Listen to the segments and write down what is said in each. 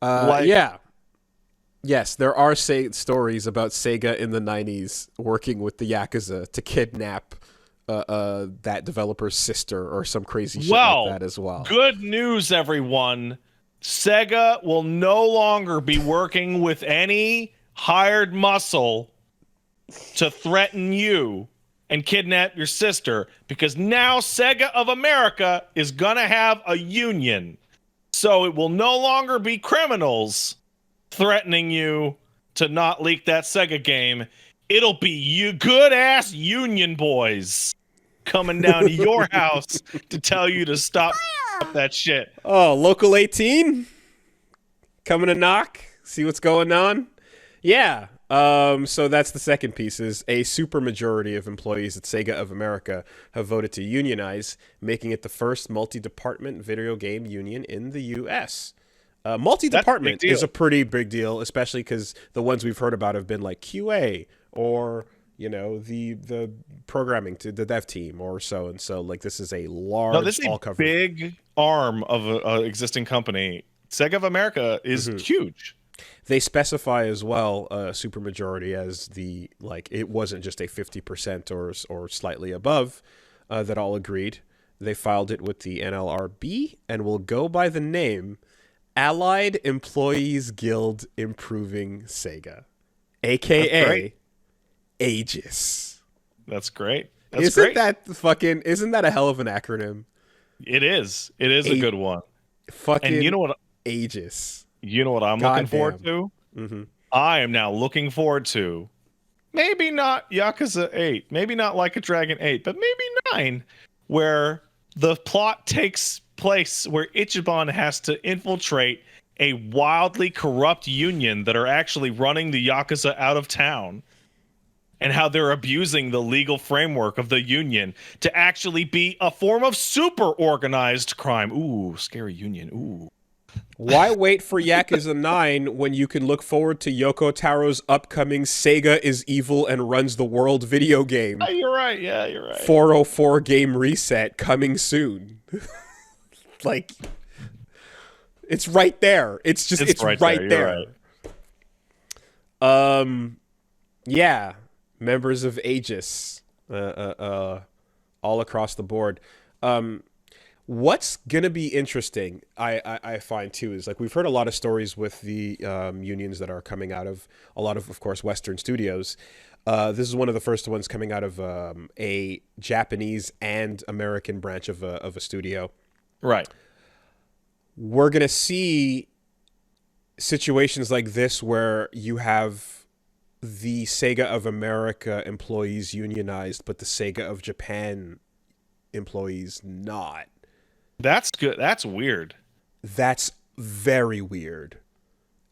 Like, Yeah. Yes, there are stories about Sega in the 90s working with the Yakuza to kidnap that developer's sister or some crazy shit like well, that as well. good news, everyone. Sega will no longer be working with any hired muscle to threaten you and kidnap your sister because now Sega of America is gonna have a union. So it will no longer be criminals threatening you to not leak that Sega game. It'll be you good ass union boys coming down to your house to tell you to stop up that shit. Oh, local 18 coming to knock, see what's going on. Yeah. So that's the second piece is a supermajority of employees at Sega of America have voted to unionize, making it the first multi-department video game union in the U.S. That's a big Multi-department is deal. a pretty big deal, especially because the ones we've heard about have been like QA or the programming to the dev team or so and so. Like this is a No, this large is a all coverage. big arm of a existing company. Sega of America is huge. They specify as well supermajority as the like it wasn't just a 50% or slightly above that all agreed. They filed it with the NLRB and will go by the name Allied Employees Guild Improving Sega, That's great. aka AEGIS. That's great. That's great. Isn't that a hell of an acronym? It is. It is a A good one. And fucking AEGIS. you know what I'm looking forward Goddamn. to? Mm-hmm. I am now looking forward to maybe not Yakuza 8, maybe not Like a Dragon 8, but maybe 9, where the plot takes place where Ichiban has to infiltrate a wildly corrupt union that are actually running the Yakuza out of town and how they're abusing the legal framework of the union to actually be a form of super organized crime. Ooh, scary union. Ooh. Why wait for Yakuza 9 when you can look forward to Yoko Taro's upcoming Sega is Evil and Runs the World video game? You're right. Yeah, you're right. 404 game reset coming soon. Like, it's right there. It's right You're there. Yeah, members of Aegis, all across the board. What's gonna be interesting, I find too, is like we've heard a lot of stories with the unions that are coming out of a lot of course, Western studios. This is one of the first ones coming out of a Japanese and American branch of a studio. Right. We're gonna see situations like this where you have the Sega of America employees unionized, but the Sega of Japan employees not. That's good. That's weird. That's very weird.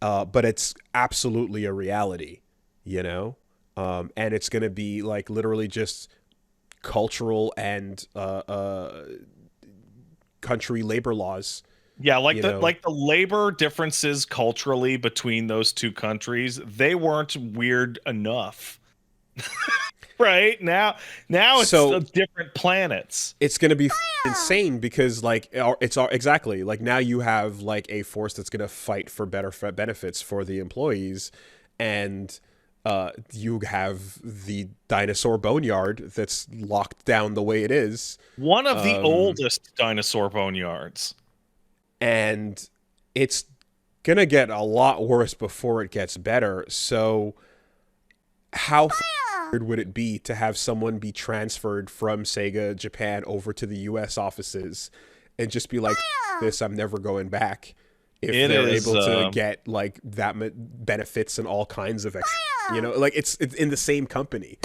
But it's absolutely a reality, you know? And it's going to be like literally just cultural and country labor laws. Yeah, like You the know, labor differences culturally between those two countries, they weren't weird enough. Right? Now it's so different planets. it's going to be insane because like exactly like now you have like a force that's going to fight for better benefits for the employees, and you have the dinosaur boneyard that's locked down the way it is, One of the oldest dinosaur boneyards. and it's going to get a lot worse before it gets better. So how weird would it be to have someone be transferred from Sega Japan over to the US offices and just be like, this, I'm never going back, if It they're is able to get like that benefits and all kinds of extra, like it's in the same company.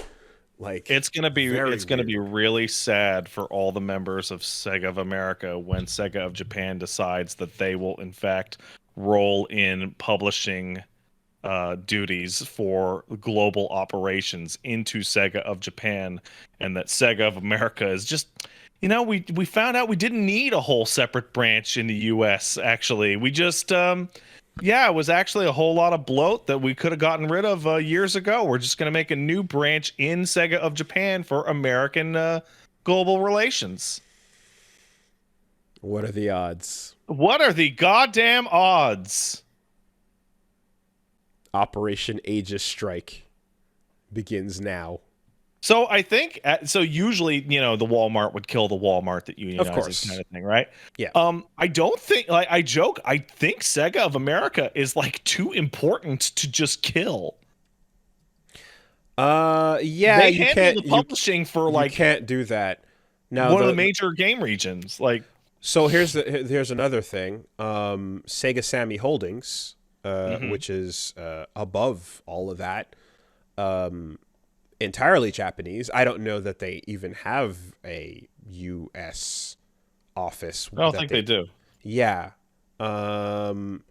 Like it's gonna be very it's gonna weird. be really sad for all the members of Sega of America when Sega of Japan decides that they will in fact roll in publishing duties for global operations into Sega of Japan, and that Sega of America is just, we found out we didn't need a whole separate branch in the US. Actually, we just yeah, it was actually a whole lot of bloat that we could have gotten rid of years ago. We're just going to make a new branch in Sega of Japan for American global relations. What are the odds? What are the goddamn odds? Operation Aegis Strike begins now. So I think so. Usually, the Walmart would kill the Walmart that Of unionizes, kind course. of thing, right? Yeah. I don't think, like, I joke. I think Sega of America is like too important to just kill. Yeah, They handle the you publishing for you like can't do that. Now one of the major game regions. Like, so here's another thing. Sega Sammy Holdings, mhm. which is above all of that, entirely Japanese. I don't know that they even have a U.S. office I don't that think they they. do. Yeah. Um.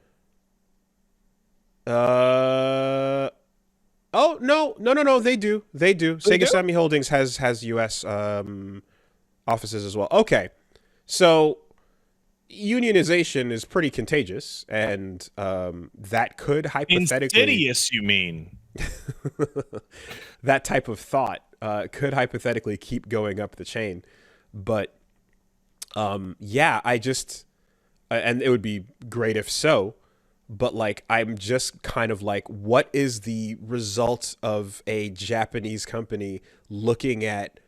Uh. Oh no! They do. They do. They Sega do. Sammy Holdings has U.S. Offices as well. Okay, so unionization is pretty contagious, and that could hypothetically Insidious, you mean? that type of thought could hypothetically keep going up the chain. But yeah, and it would be great if so. But like, I'm just kind of like, what is the result of a Japanese company looking at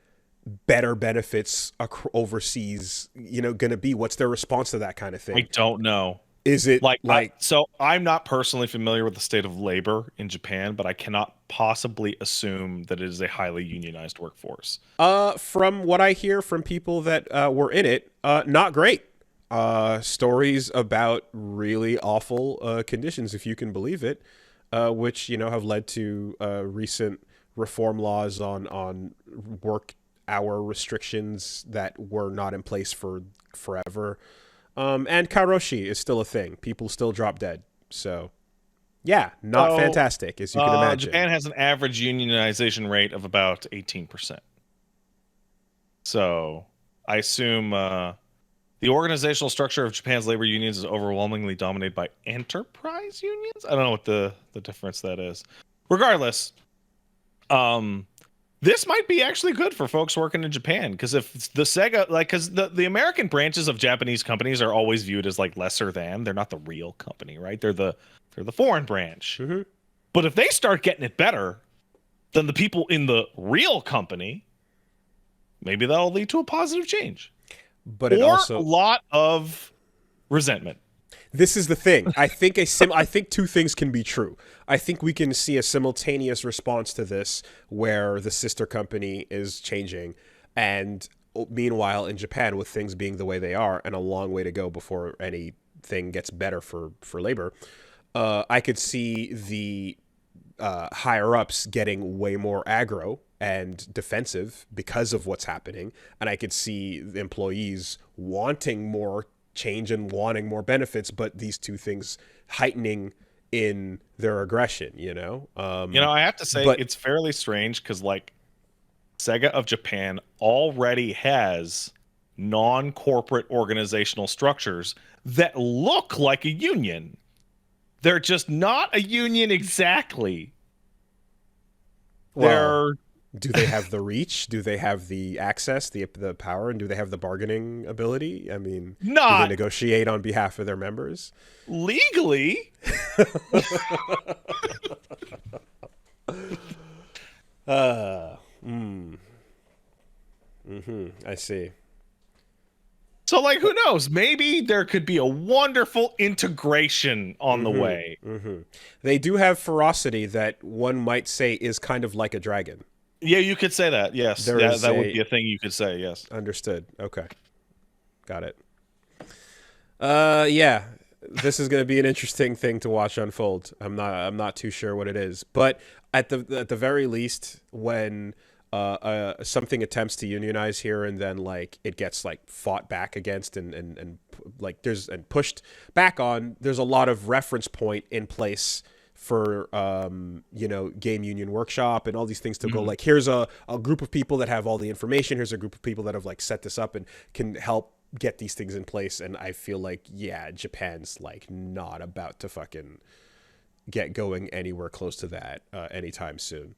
better benefits overseas, going to be? What's their response to that kind of I thing? don't know. Is it Like, like, so I'm not personally familiar with the state of labor in Japan, but I cannot possibly assume that it is a highly unionized workforce. from what I hear from people that were in it, not great. Stories about really awful conditions, if you can believe it, which have led to recent reform laws on work hour restrictions that were not in place for forever. And karoshi is still a thing. People still drop dead. So yeah, not So, fantastic, as you can imagine. Japan has an average unionization rate of about 18%. So, I assume the organizational structure of Japan's labor unions is overwhelmingly dominated by enterprise unions. I don't know what the difference that is. Regardless, um, this might be actually good for folks working in Japan, because if the Sega, like, because the American branches of Japanese companies are always viewed as like lesser than. They're not the real company, right? They're the foreign branch. Mm-hmm. But if they start getting it better than the people in the real company, maybe that'll lead to a positive change But it or a also, lot of resentment. this is the thing. I think two things can be true. I think we can see a simultaneous response to this where the sister company is changing, and meanwhile in Japan, with things being the way they are and a long way to go before anything gets better for labor, I could see the higher ups getting way more aggro and defensive because of what's happening, and I could see the employees wanting more change and wanting more benefits, but these two things heightening in their aggression. I have to say But it's fairly strange because, like, Sega of Japan already has non-corporate organizational structures that look like a union. They're just not a union exactly. well, They're do they have the reach? Do they have the access, the power, and do they have the bargaining ability? I mean, do they not negotiate on behalf of their members? legally. I see. So, like, who knows? Maybe there could be a wonderful integration on the way. They do have ferocity that one might say is kind of like a dragon. Yeah, you could say that. Yes. There Yeah, is that would a be a thing you could say. Yes. understood. Okay, got it. Yeah, this is going to be an interesting thing to watch unfold. I'm not too sure what it is, but at the very least, when something attempts to unionize here and then like it gets like fought back against and like there's and pushed back on, there's a lot of reference point in place for game union workshop and all these things to go like, here's a group of people that have all the information, here's a group of people that have like set this up and can help get these things in place. And I feel like, yeah, Japan's like not about to fucking get going anywhere close to that anytime soon.